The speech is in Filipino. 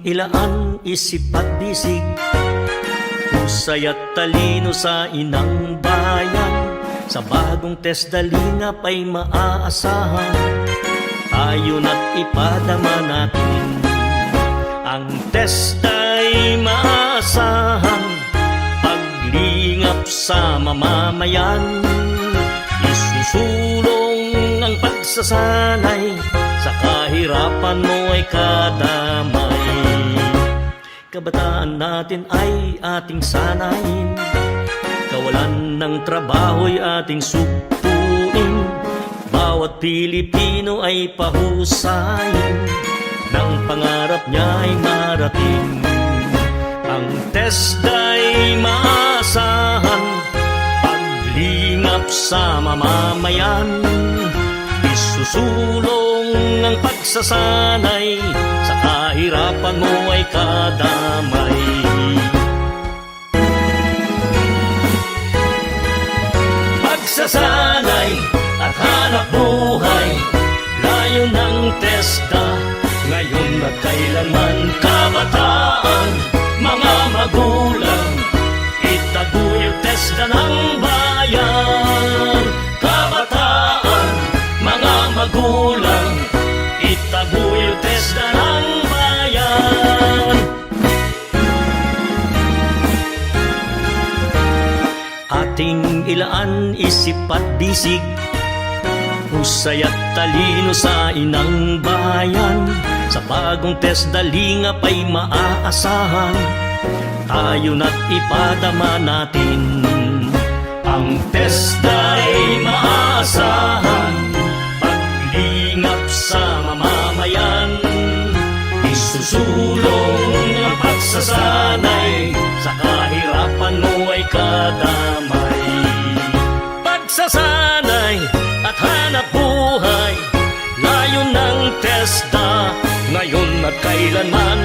ilaan, isip at bisig, husay at talino sa inang bayan. Sa bagong test dalingap ay maaasahan, tayo na't ipadama natin. Ang test ay maaasahan, paglingap sa mamamayan. Isusulong ang pagsasanay, sa kahirapan mo ay kadamay. Kabataan natin ay ating sanayin, kawalan ng trabaho'y ating sukuin. Bawat Pilipino ay pahusayin, ng pangarap niya ay marating. Ang test ay maasahan, paglingap sa mamamayan. Isusulong ang pagsasanay, sa kahirapan mo ay kadamay. Pagsasanay at hanap buhay, layo ng TESDA, ngayon at kailanman. Kabataan, mga magulang, itaguyod TESDA ng bayan. Kabataan, mga magulang, itaguyod TESDA ng bayan. Ating ilaan, isip at bisig, husay at talino sa inang bayan. Sa bagong test dalingap ay maaasahan, tayo na't ipadama natin. Ang test ay maaasahan, paglingap sa mamamayan. Isusulong ang pagsasanay, sa kahirapan mo ay kadamay. Pagsasanay at hanap buhay, layo ng TESDA, ngayon at kailanman.